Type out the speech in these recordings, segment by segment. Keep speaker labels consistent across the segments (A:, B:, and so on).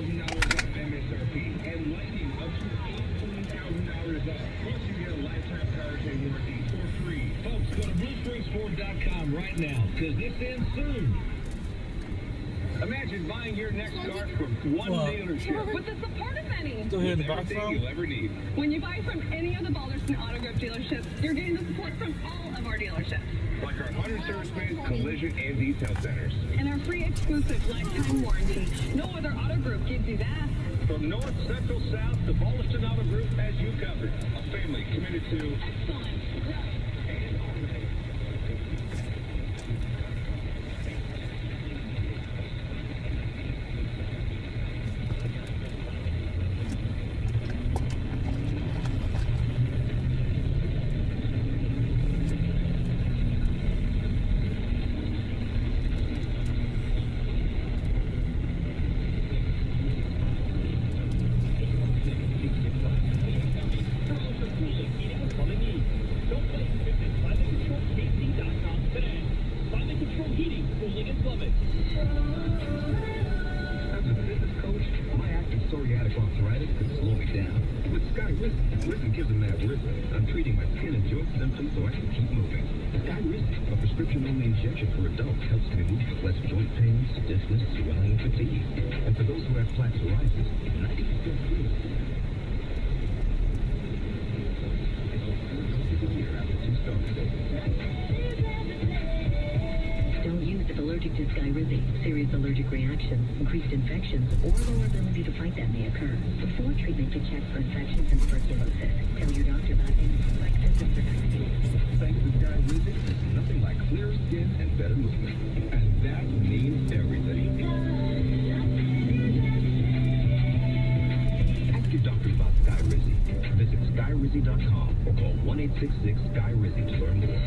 A: off MSRP and lightning up to $18,000 off. Plus, you get a lifetime powertrain warranty for free.
B: Folks, go to BlueSpringFord.com right now, because this ends soon. Imagine buying your next car from one dealership.
C: With the support of many.
D: Still here in the box
A: Everything
D: now?
A: you'll ever need.
C: When you buy from any of the Balderson Auto Group dealerships, you're getting the support from all of our dealerships.
A: Like our 100 service bays, collision, and detail centers.
C: And our free exclusive lifetime warranty. No other auto group gives you that.
B: From north, central, south, the Balderson Auto Group has you covered.
A: A family committed to
C: Excellent.
A: Risen gives them that risen. I'm treating my skin and joint symptoms so I can keep moving. Risen, a prescription-only injection for adults, helps me move with less joint pain, stiffness, swelling, and fatigue. And for those who have plaque psoriasis, 90% free.
E: Don't use if allergic to Skyrizi. Serious allergic reactions, increased infections, or lower ability to fight them may occur. Before treatment, get checked for infections and tuberculosis. Tell your doctor about any like symptoms or vaccines.
A: Thanks to Skyrizi, there's nothing like clear skin and better movement. And that means everything. Ask your doctor about Skyrizi. Visit Skyrizi.com or call 1-866-SKY-RIZZI to learn more.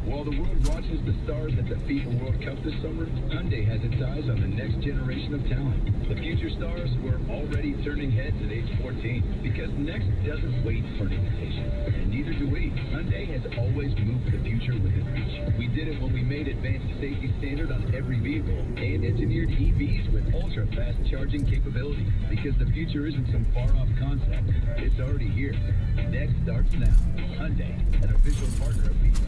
A: While the world watches the stars at the FIFA World Cup this summer, Hyundai has its eyes on the next generation of talent. The future stars who are already turning heads at age 14, because next doesn't wait for an invitation, and neither do we. Hyundai has always moved the future within reach. We did it when we made advanced safety standard on every vehicle and engineered EVs with ultra-fast charging capability, because the future isn't some far-off concept. It's already here. Next starts now. Hyundai, an official partner of FIFA.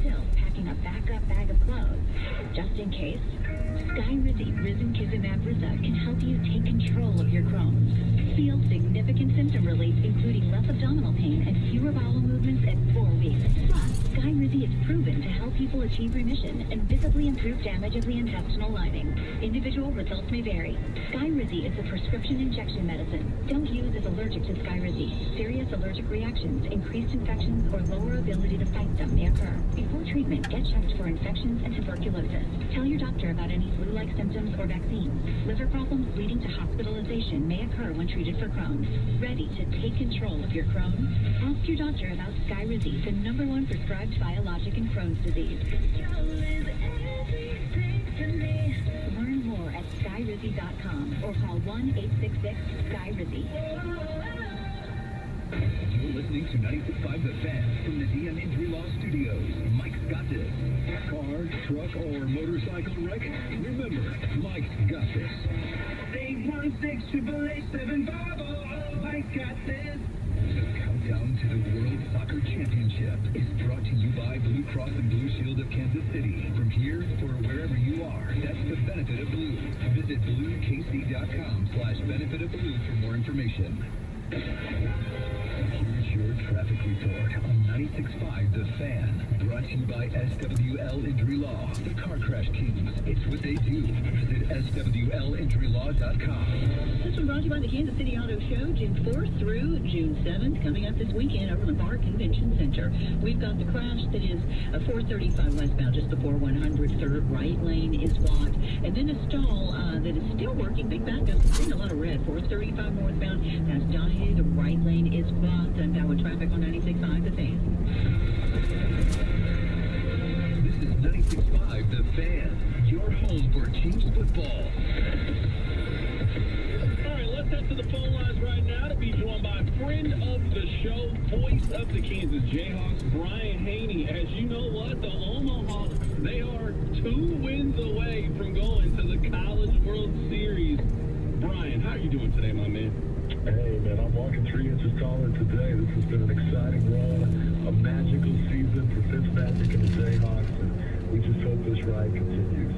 E: Still packing a backup bag of clothes, just in case? Skyrizi Risankizumab Rizza can help you take control of your Crohn's. Feel significant symptom relief, including less abdominal pain and fewer bowel movements at 4 weeks. Plus, Skyrizi is proven to help people achieve remission and visibly improve damage of the intestinal lining. Individual results may vary. Skyrizi is a prescription injection medicine. Don't use if allergic to Skyrizi. Serious allergic reactions, increased infections, or lower ability to fight them may occur. Before treatment, get checked for infections and tuberculosis. Tell your doctor about any flu-like symptoms or vaccines. Liver problems leading to hospitalization may occur when treated for Crohn's. Ready to take control of your Crohn's? Ask your doctor about Skyrizi, the #1 prescribed biologic in Crohn's disease. Learn more at Skyrizi.com or call 1-866-SKY-RIZZI.
A: You're listening to 96.5 The Fan from the DM Injury Law Studios. Mike's got this. Car, truck, or motorcycle wreck? Remember, Mike's got this. 816-888-750. Mike's got this. The countdown to the World Soccer Championship is brought to you by Blue Cross and Blue Shield of Kansas City. From here or wherever you are, that's the benefit of Blue. Visit bluekc.com/benefit of Blue for more information. Here's your traffic report on 96.5 The Fan. Brought to you by SWL Injury Law. The Car Crash Kings. It's what they do. Visit SWLInjuryLaw.com.
F: This one brought to you by the Kansas City Auto Show, June 4th through June 7th, coming up this weekend over in the Bar Convention Center. We've got the crash that is 435 westbound, just before 100. Third right lane is blocked. And then a stall that is still working. Big backup. Seeing a lot of red. 435 northbound. Past Donahue. The right lane is blocked. Unbound traffic on 96.5 The Fan.
A: This is 96.5 The Fan. Your home for Chiefs football.
B: All right, let's head to the phone lines right now to be joined by friend of the show, voice of the Kansas Jayhawks, Brian Haney. As you know what, the Omaha, they are 2 wins away from going to the College World Series. Brian, how are you doing today, my man?
D: Hey, man, I'm walking 3 inches taller today. This has been an exciting run, a magical season for Fitzmagic and the Jayhawks, and we just hope this ride continues.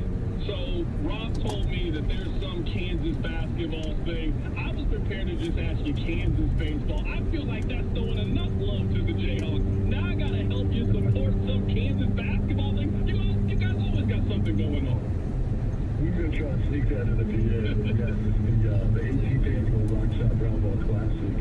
B: So, Rob told me that there's some Kansas basketball thing. I was prepared to just ask you Kansas baseball. I feel like that's throwing enough love to the Jayhawks. Now I gotta help you support some Kansas basketball thing. You guys always got something going on.
D: We're going to try and sneak that in at the end. Yes, the 18th annual Rock Shot Brown Ball Classic.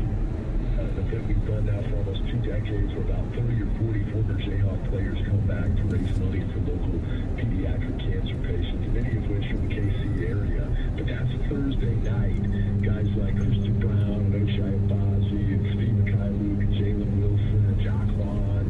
D: An event we've done now for almost 2 decades, where about 30 or 40 former Jayhawk players come back to raise money for local pediatric cancer patients, many of which from the KC area. But that's Thursday night. Guys like Christian Brown and Oshai Abazi and Steve McKay-Luke and Jalen Wilson and Jock Vaughn,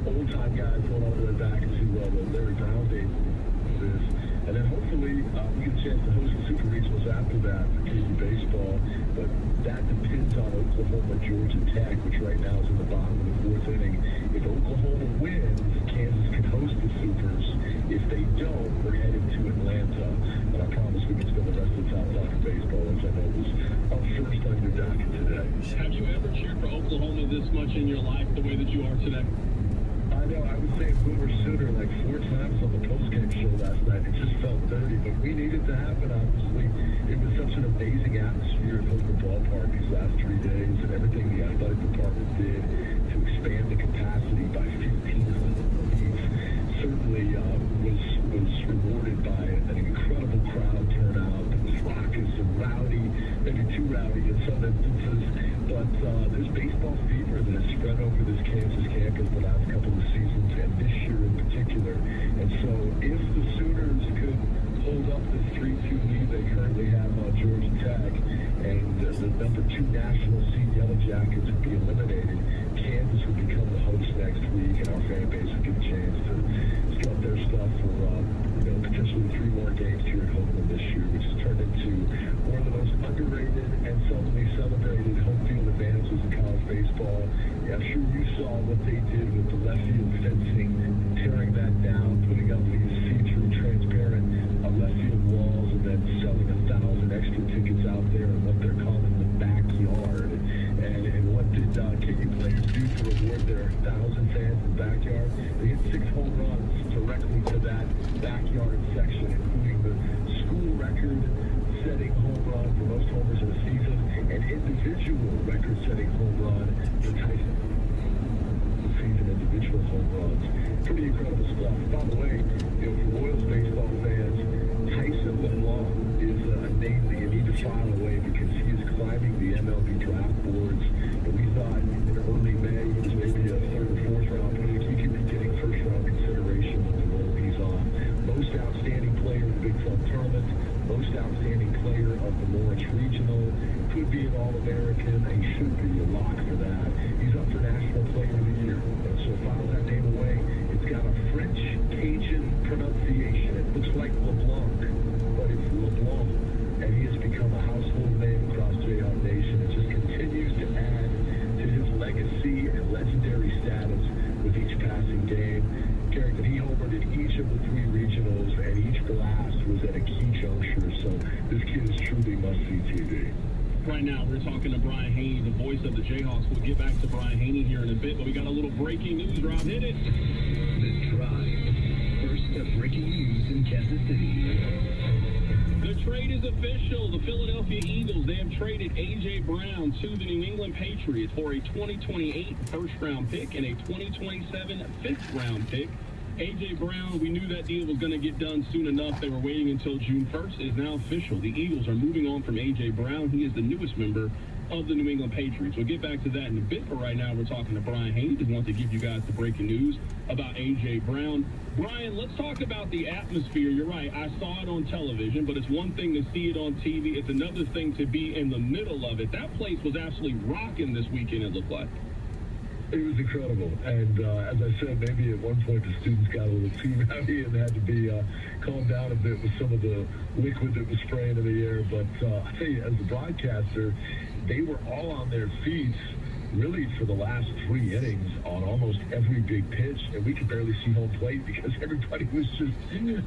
D: old-time guys going all the way back to the Larry Brown days of this. And then hopefully we get a chance to host the Super Regionals after that for KU baseball. But that depends on Oklahoma, Georgia Tech, which right now is in the bottom of the 4th inning. If Oklahoma wins, Kansas can host the Supers. If they don't, we're headed to Atlanta. And I promise we can spend the rest of the time talking baseball, which I know was our first on your docket today.
B: Have you ever cheered for Oklahoma this much in your life the way that you are today?
D: I know, I was saying Boomer Sooner like 4 times on the postgame show last night. It just felt dirty, but we needed to happen, obviously. It was such an amazing atmosphere at Hooker Ballpark these last 3 days, and everything the athletic department did to expand the capacity by 1,500 seats certainly was rewarded by an incredible crowd turnout that was raucous and rowdy, maybe too rowdy in some instances. But there's baseball fever that has spread over this Kansas campus the last couple of seasons, and this year in particular. And so if the Sooners could hold up this 3-2 lead they currently have on Georgia Tech, and the number 2 national seed Yellow Jackets would be eliminated, Kansas would become the host next week, and our fan base would get a chance to strut their stuff for potentially 3 more games here at Homeland this year, which has turned into one of the most underrated and seldomly celebrated home field advantages in college baseball. Yeah, I'm sure you saw what they did with the left field fencing, tearing that down, putting up these see-through transparent left field walls, and then selling 1,000 extra tickets out there in what they're calling the backyard. And what did KU players do to reward their 1,000 fans in the backyard? They hit 6 home runs directly to that backyard section, including the school record-setting home run for most homers in a season, and individual record-setting home run for Tyson. Season individual home runs. Pretty incredible stuff. By the way, for Royals baseball fans, Tyson LeBlanc is a name that you need to file away because he is climbing the MLB draft boards. And we thought in early May he was maybe a 3rd or 4th round pick. He could be getting 1st round consideration with the role he's on. Most outstanding player in the Big 12 tournament, most outstanding player of the Lawrence Regional, could be an All-American, and he should be a lock for that. He's up for National Player of the Year. And so file that name away. It's got a French Cajun pronunciation. It looks like LeBlanc, but it's LeBlanc. And he has become a household name across Jayhawk Nation. It just continues to add to his legacy and legendary status with each passing game. Carrington, he homered in each of the 3 regionals, and each blast was at a key juncture. So this kid is truly must-see TV.
B: Right now, we're talking to Brian Haney, the voice of the Jayhawks. We'll get back to Brian Haney here in a bit, but we got a little breaking news. Rob, hit it.
A: The Drive. First breaking news in Kansas City.
B: The trade is official. The Philadelphia Eagles, they have traded A.J. Brown to the New England Patriots for a 2028 first-round pick and a 2027 fifth-round pick. A.J. Brown, we knew that deal was going to get done soon enough. They were waiting until June 1st. It is now official. The Eagles are moving on from A.J. Brown. He is the newest member of the New England Patriots. We'll get back to that in a bit, but right now we're talking to Brian Haney. Just want to give you guys the breaking news about A.J. Brown. Brian, let's talk about the atmosphere. You're right. I saw it on television, but it's one thing to see it on TV. It's another thing to be in the middle of it. That place was absolutely rocking this weekend, it looked like.
D: It was incredible, and as I said, maybe at one point the students got a little too rowdy and had to be calmed down a bit with some of the liquid that was spraying in the air. But I tell you, as a broadcaster, they were all on their feet really for the last 3 innings on almost every big pitch, and we could barely see home plate because everybody was just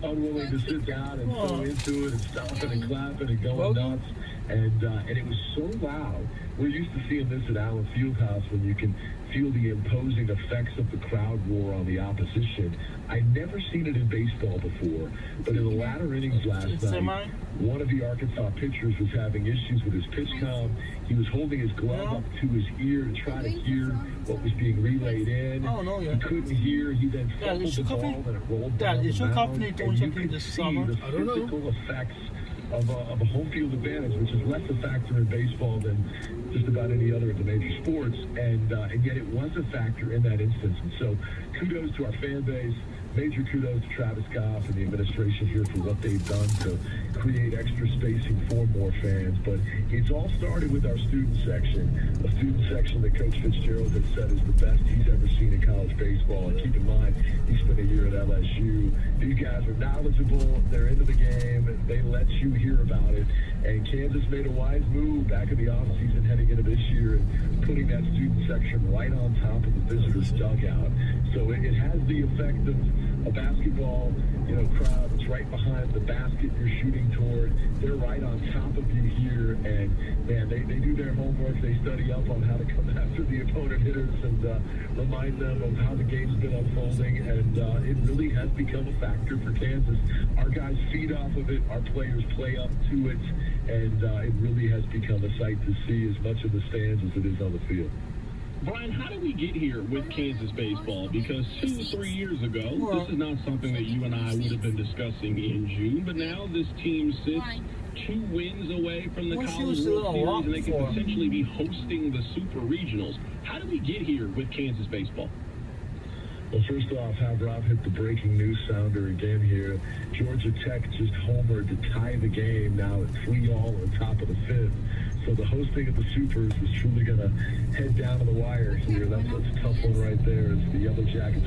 D: unwilling to sit down and go into it and stomping and clapping and going nuts. And it was so loud. We're used to seeing this at Allen Fieldhouse when you can feel the imposing effects of the crowd roar on the opposition. I'd never seen it in baseball before, but in the latter innings last night, one of the Arkansas pitchers was having issues with his pitch comm. He was holding his glove up to his ear to try to hear what was being relayed in. He couldn't hear. He then fumbled the ball and it rolled down the mound. And you could see the physical effects of a home field advantage, which is less a factor in baseball than just about any other of the major sports, and yet it was a factor in that instance. And so kudos to our fan base. Major kudos to Travis Goff and the administration here for what they've done to create extra spacing for more fans. But it's all started with our student section, a student section that Coach Fitzgerald has said is the best he's ever seen in college baseball. And keep in mind, he spent a year at LSU. These guys are knowledgeable. They're into the game. They let you hear about it. And Kansas made a wise move back in the offseason heading into this year and putting that student section right on top of the visitors' dugout. So it has the effect of a basketball, crowd that's right behind the basket you're shooting toward. They're right on top of you here, and man, they do their homework. They study up on how to come after the opponent hitters and remind them of how the game's been unfolding, and it really has become a factor for Kansas. Our guys feed off of it. Our players play up to it, and it really has become a sight to see as much in the stands as it is on the field.
B: Brian, how did we get here with Kansas baseball? Because 2-3 years ago, this is not something that you and I would have been discussing in June, but now this team sits 2 wins away from the College World Series, and they could potentially be hosting the Super Regionals. How did we get here with Kansas baseball?
D: Well, first off, have Rob hit the breaking news sounder again here. Georgia Tech just homered to tie the game now at 3-all on top of the 5th. So the hosting of the Supers is truly going to head down to the wire here. That's a tough one right there as the Yellow Jackets